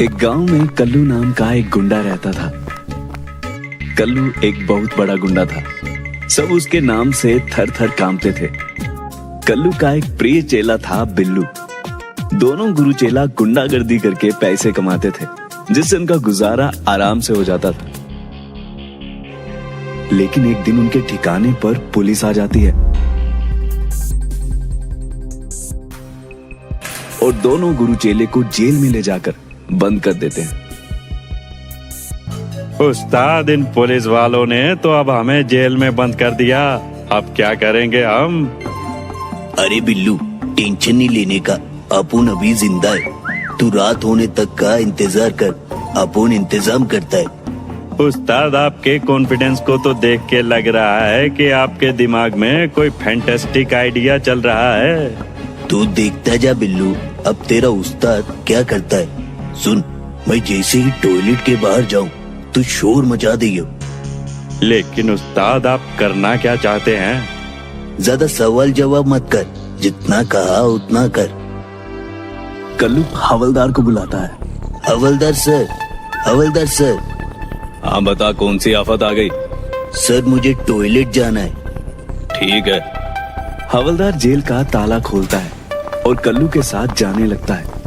एक गांव में कल्लू नाम का एक गुंडा रहता था। कल्लू एक बहुत बड़ा गुंडा था। सब उसके नाम से थर थर कांपते थे। कल्लू का एक प्रिय चेला था बिल्लू। दोनों गुरु चेला गुंडागर्दी करके पैसे कमाते थे, जिससे उनका गुजारा आराम से हो जाता था। लेकिन एक दिन उनके ठिकाने पर पुलिस आ जाती है और दोनों गुरु चेले को जेल में ले जाकर बंद कर देते हैं। उस्ताद, इन पुलिस वालों ने तो अब हमें जेल में बंद कर दिया। अब क्या करेंगे हम? अरे बिल्लू, टेंशन नहीं लेने का, अपुन अभी जिंदा है। तू रात होने तक का इंतजार कर, अपुन इंतजाम करता है। उस्ताद, आपके कॉन्फिडेंस को तो देख के लग रहा है कि आपके दिमाग में कोई फैंटास्टिक आइडिया चल रहा है। तू देखता जा बिल्लू, अब तेरा उस्ताद क्या करता है। सुन, मैं जैसे ही टॉयलेट के बाहर जाऊं तो शोर मचा दियो। लेकिन उस्ताद, आप करना क्या चाहते हैं? ज्यादा सवाल जवाब मत कर, जितना कहा उतना कर। कल्लू हवलदार को बुलाता है। हवलदार सर, हवलदार सर। हाँ बता, कौन सी आफत आ गई? सर, मुझे टॉयलेट जाना है। ठीक है। हवलदार जेल का ताला खोलता है और कल्लू के साथ जाने लगता है।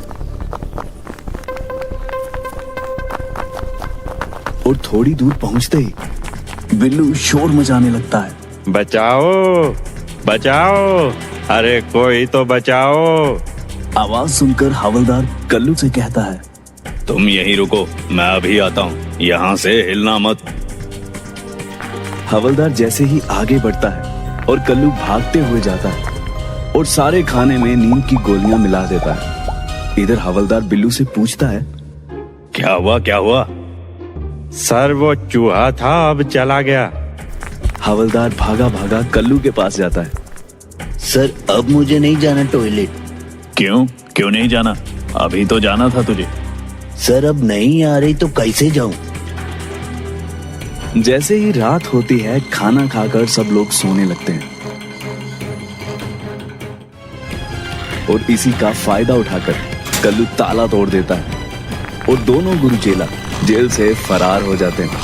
और थोड़ी दूर पहुंचते ही बिल्लू शोर मचाने लगता है। बचाओ, बचाओ, अरे कोई तो बचाओ। आवाज सुनकर हवलदार कल्लू से कहता है, तुम यहीं रुको, मैं अभी आता हूँ, यहाँ से हिलना मत। हवलदार जैसे ही आगे बढ़ता है और कल्लू भागते हुए जाता है और सारे खाने में नींद की गोलियां मिला देता है। इधर हवलदार बिल्लू से पूछता है, क्या हुआ क्या हुआ? सर, वो चूहा था, अब चला गया। हवलदार भागा भागा कल्लू के पास जाता है। सर, अब मुझे नहीं जाना टॉयलेट। क्यों क्यों नहीं जाना? अभी तो जाना था तुझे। सर, अब नहीं आ रही तो कैसे जाऊं? जैसे ही रात होती है, खाना खाकर सब लोग सोने लगते हैं और इसी का फायदा उठाकर कल्लू ताला तोड़ देता है और दोनों गुरु चेला जेल से फरार हो जाते हैं।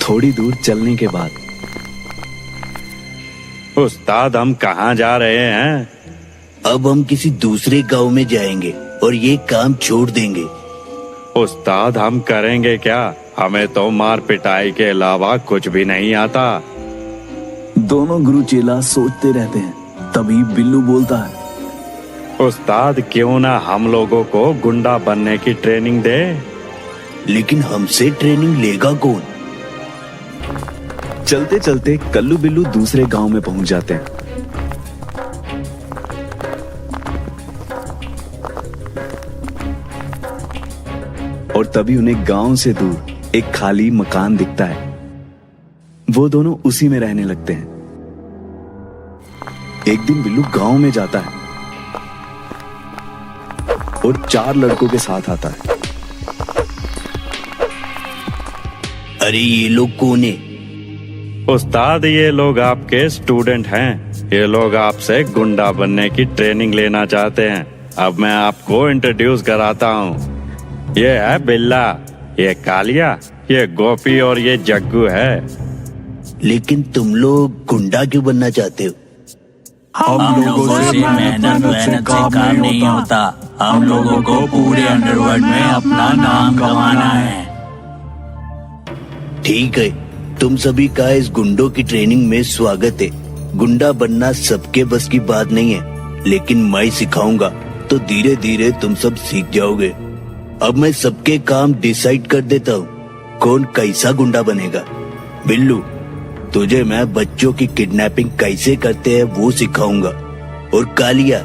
थोड़ी दूर चलने के बाद, उस्ताद, हम कहाँ जा रहे हैं? अब हम किसी दूसरे गांव में जाएंगे और ये काम छोड़ देंगे। उस्ताद, हम करेंगे क्या? हमें तो मार पिटाई के अलावा कुछ भी नहीं आता। दोनों गुरु चेला सोचते रहते हैं। तभी बिल्लू बोलता है, उस्ताद, क्यों ना हम लोगों को गुंडा बनने की ट्रेनिंग दे? लेकिन हमसे ट्रेनिंग लेगा कौन? चलते चलते कल्लू बिल्लू दूसरे गांव में पहुंच जाते हैं। और तभी उन्हें गांव से दूर एक खाली मकान दिखता है। वो दोनों उसी में रहने लगते हैं। एक दिन बिल्लू गांव में जाता है और 4 लड़कों के साथ आता है। अरे ये लोग कौन है? उस्ताद, ये लोग आपके स्टूडेंट हैं। ये लोग आपसे गुंडा बनने की ट्रेनिंग लेना चाहते हैं। अब मैं आपको इंट्रोड्यूस कराता हूँ। ये है बिल्ला, ये कालिया, ये गोपी और ये जग्गू है। लेकिन तुम लोग गुंडा क्यों बनना चाहते हो? हम लोगों से मेहनत से काम नहीं होता। हम लोगों को पूरे अंडरवर्ल्ड में अपना नाम कमाना है। ठीक है, तुम सभी का इस गुंडों की ट्रेनिंग में स्वागत है। गुंडा बनना सबके बस की बात नहीं है, लेकिन मैं सिखाऊंगा तो धीरे धीरे तुम सब सीख जाओगे। अब मैं सबके काम डिसाइड कर देता हूँ, कौन कैसा गुंडा बनेगा। बिल्लू, तुझे मैं बच्चों की किडनैपिंग कैसे करते हैं वो सिखाऊंगा। और कालिया,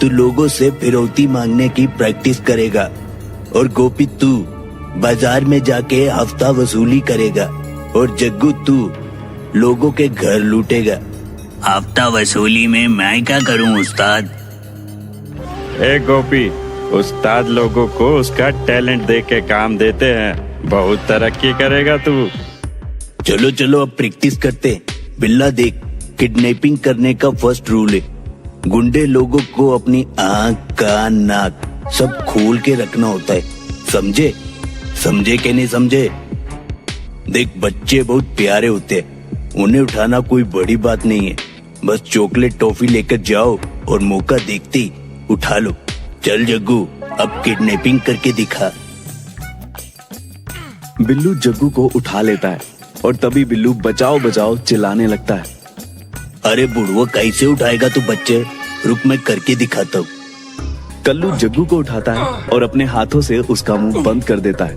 तू लोगों से फिरौती मांगने की प्रैक्टिस करेगा। और गोपी, तू बाजार में जाके हफ्ता वसूली करेगा। और जग्गू, तू लोगों के घर लूटेगा। हफ्ता वसूली में मैं क्या करूं उस्ताद? ए गोपी, उस्ताद लोगों को उसका टैलेंट दे के काम देते हैं। बहुत तरक्की करेगा तू। चलो चलो, अब प्रैक्टिस करते हैं। बिल्ला देख, किडनैपिंग करने का फर्स्ट रूल है, गुंडे लोगों को अपनी आँख, कान, नाक सब खोल के रखना होता है, समझे? समझे कि नहीं समझे? देख, बच्चे बहुत प्यारे होते हैं, उन्हें उठाना कोई बड़ी बात नहीं है। बस चॉकलेट टॉफी लेकर जाओ और मौका देखते ही उठा लो। चल जग्गू, अब किडनैपिंग करके दिखा। बिल्लू जग्गू को उठा लेता है और तभी बिल्लू बचाओ बचाओ चिल्लाने लगता है। अरे बुढ़वा, कैसे उठाएगा तू बच्चे? रुक, मैं करके दिखाता हूँ। कल्लू जग्गू को उठाता है और अपने हाथों से उसका मुंह बंद कर देता है।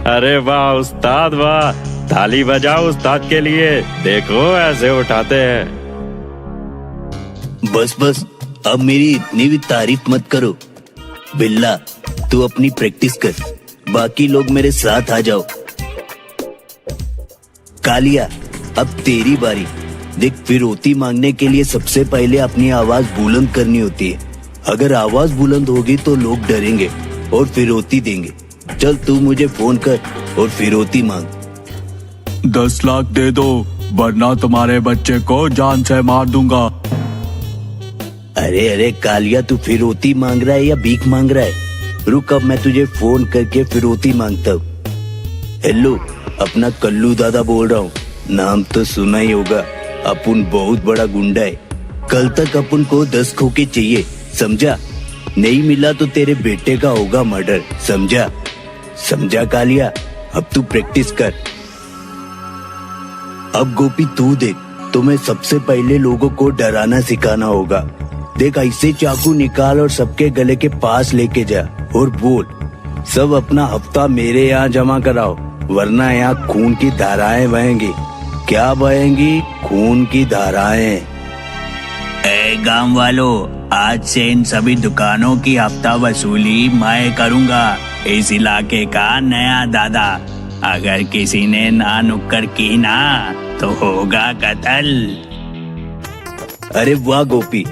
अरे वाह उस्ताद वाह, ताली बजाओ उस्ताद के लिए। देखो ऐसे उठाते हैं। बस बस, अब मेरी इतनी भी तारीफ मत करो। बिल्ला, तू अपनी प्रैक्टिस कर, बाकी लोग मेरे साथ आ जाओ। कालिया, अब तेरी बारी। देख, फिरौती मांगने के लिए सबसे पहले अपनी आवाज बुलंद करनी होती है। अगर आवाज बुलंद होगी तो लोग डरेंगे और फिरौती देंगे। चल तू मुझे फोन कर और फिरौती मांग। 10 लाख दे दो, वरना तुम्हारे बच्चे को जान से मार दूंगा। अरे अरे कालिया, तू फिरौती मांग रहा है या भीख मांग रहा है? रुक, अब मैं तुझे फोन करके फिरौती मांगता हूँ। हेलो, अपना कल्लू दादा बोल रहा हूँ। नाम तो सुना ही होगा, अपन बहुत बड़ा गुंडा है। कल तक अपन को 10 खोखे चाहिए, समझा? नहीं मिला तो तेरे बेटे का होगा मर्डर, समझा? समझा कालिया? अब तू प्रैक्टिस कर। अब गोपी तू देख, तुम्हें सबसे पहले लोगों को डराना सिखाना होगा। देख, ऐसे चाकू निकाल और सबके गले के पास लेके जा और बोल, सब अपना हफ्ता मेरे यहाँ जमा कराओ, वरना यहाँ खून की धाराएं बहेंगी। क्या बहेंगी? खून की धाराएं। ए गांव वालों, आज से इन सभी दुकानों की हफ्ता वसूली मैं करूंगा। इस इलाके का नया दादा। अगर किसी ने ना नुक्कड़ की ना तो होगा कत्ल। अरे वाह गोपी,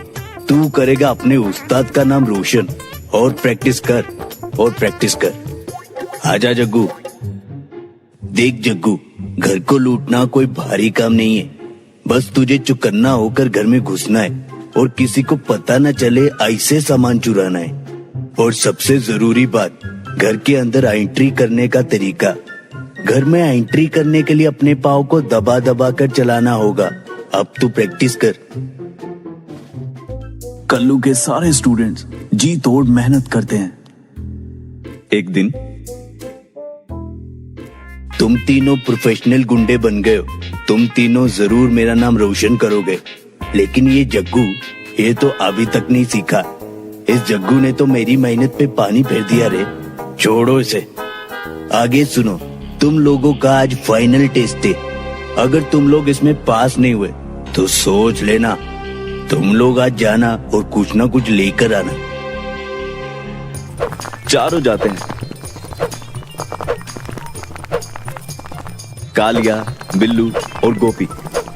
तू करेगा अपने उस्ताद का नाम रोशन। और प्रैक्टिस कर, और प्रैक्टिस कर। आजा जग्गू। देख जग्गू, घर को लूटना कोई भारी काम नहीं है। बस तुझे चौकन्ना होकर घर में घुसना है और किसी को पता न चले ऐसे सामान चुराना है। और सबसे जरूरी बात, घर के अंदर एंट्री करने का तरीका। घर में एंट्री करने के लिए अपने पाँव को दबा दबा कर चलाना होगा। अब तू प्रैक्टिस कर। कल्लू के सारे स्टूडेंट्स जी तोड़ मेहनत करते हैं। एक दिन तुम तीनों प्रोफेशनल गुंडे बन गए हो। तुम तीनों जरूर मेरा नाम रोशन करोगे। लेकिन ये जग्गू, ये तो अभी तक नहीं सीखा। इस जग्गू ने तो मेरी मेहनत पे पानी फेर दिया रे। छोड़ो इसे। आगे सुनो, तुम लोगों का आज फाइनल टेस्ट है। अगर तुम लोग इसमें पास नहीं हुए तो सोच लेना, तुम लोग आज जाना और कुछ ना कुछ लेकर आना। चारों जाते हैं। कालिया, बिल्लू और गोपी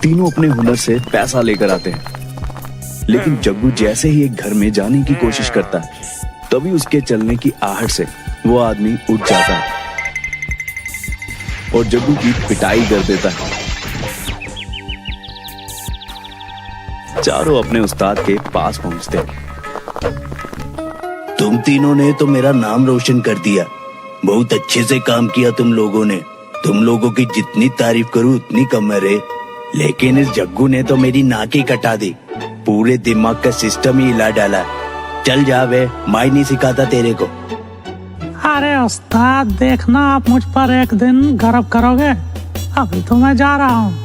तीनों अपने हुनर से पैसा लेकर आते हैं। लेकिन जग्गू जैसे ही एक घर में जाने की कोशिश करता है, तभी उसके चलने की आहट से वो आदमी उठ जाता है और जग्गू की पिटाई कर देता है। चारों अपने उस्ताद के पास पहुंचते हैं। तुम तीनों ने तो मेरा नाम रोशन कर दिया। बहुत अच्छे से काम किया तुम लोगों ने। तुम लोगों की जितनी तारीफ करूं उतनी कम है रे। लेकिन इस जग्गू ने तो मेरी नाक ही कटा दी। पूरे दिमाग का सिस्टम ही हिला डाला। चल जा बे, मैं नहीं सिखाता तेरे को। अरे उस्ताद, देखना आप मुझ पर एक दिन गर्व करोगे। अभी तो मैं जा रहा हूँ।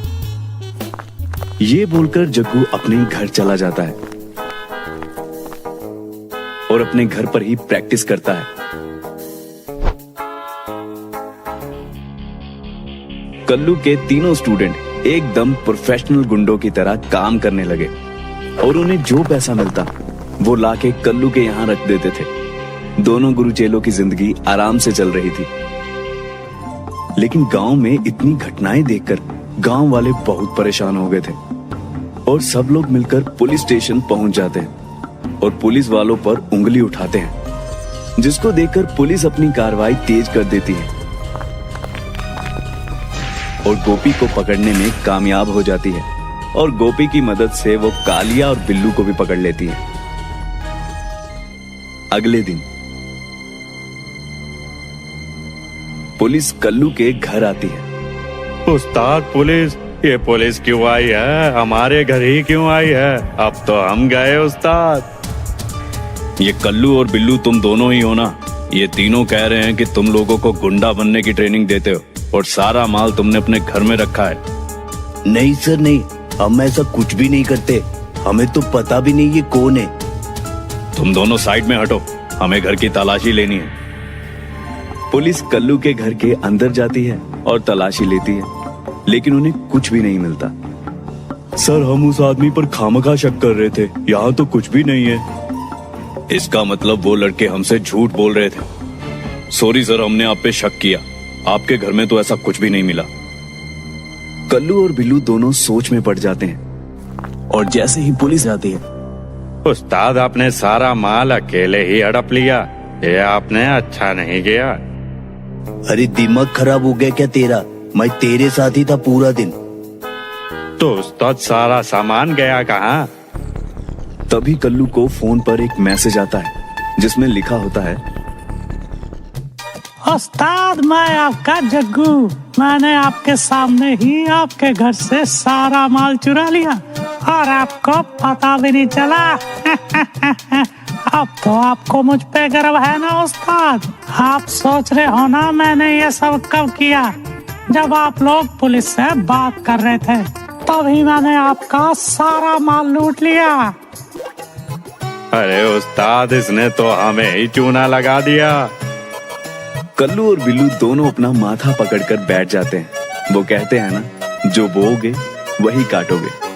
ये बोलकर जग्गू अपने घर चला जाता है और अपने घर पर ही प्रैक्टिस करता है। कल्लू के तीनों स्टूडेंट एकदम प्रोफेशनल गुंडों की तरह काम करने लगे और उन्हें जो पैसा मिलता वो लाके कल्लू के यहाँ रख देते थे। दोनों गुरुचेलों की जिंदगी आराम से चल रही थी। लेकिन गांव में इतनी घटनाएं देखकर गांव वाले बहुत परेशान हो गए थे और सब लोग मिलकर पुलिस स्टेशन पहुंच जाते हैं और पुलिस वालों पर उंगली उठाते हैं, जिसको देखकर पुलिस अपनी कार्रवाई तेज कर देती है और गोपी को पकड़ने में कामयाब हो जाती है और गोपी की मदद से वो कालिया और बिल्लू को भी पकड़ लेती है। अगले दिन पुलिस कल्लू के घर आती है। उस्ताद पुलिस, ये पुलिस क्यों आई है? हमारे घर ही क्यों आई है? अब तो हम गए उस्ताद। ये कल्लू और बिल्लू तुम दोनों ही हो ना? ये तीनों कह रहे हैं कि तुम लोगों को गुंडा बनने की ट्रेनिंग देते हो और सारा माल तुमने अपने घर में रखा है। नहीं सर नहीं, हम ऐसा कुछ भी नहीं करते। हमें तो पता भी नहीं ये कौन है। तुम दोनों साइड में हटो, हमें घर की तलाशी लेनी है। पुलिस कल्लू के घर के अंदर जाती है और तलाशी लेती है, लेकिन उन्हें कुछ भी नहीं मिलता। सर हम उस आदमी पर खामखा शक कर रहे थे, यहाँ तो कुछ भी नहीं है। इसका मतलब वो लड़के हमसे झूठ बोल रहे थे। सॉरी सर, हमने आप पे शक किया। आपके घर में तो ऐसा कुछ भी नहीं मिला। कल्लू और बिल्लू दोनों सोच में पड़ जाते हैं और जैसे ही पुलिस आती है, उस्ताद आपने सारा माल अकेले ही हड़प लिया, ये आपने अच्छा नहीं किया। अरे दिमाग खराब हो गया क्या तेरा? मैं तेरे साथ ही था पूरा दिन। तो उस्ताद सारा सामान गया कहाँ? तभी कल्लू को फोन पर एक मैसेज आता है जिसमें लिखा होता है, उस्ताद मैं आपका जग्गू, मैंने आपके सामने ही आपके घर से सारा माल चुरा लिया और आपको पता भी नहीं चला। अब तो आपको मुझ पे गर्व है ना उस्ताद? आप सोच रहे हो ना मैंने ये सब कब किया? जब आप लोग पुलिस से बात कर रहे थे तभी मैंने आपका सारा माल लूट लिया। अरे उस्ताद, इसने तो हमें ही चूना लगा दिया। कल्लू और बिल्लू दोनों अपना माथा पकड़कर बैठ जाते हैं। वो कहते हैं ना, जो बोओगे वही काटोगे।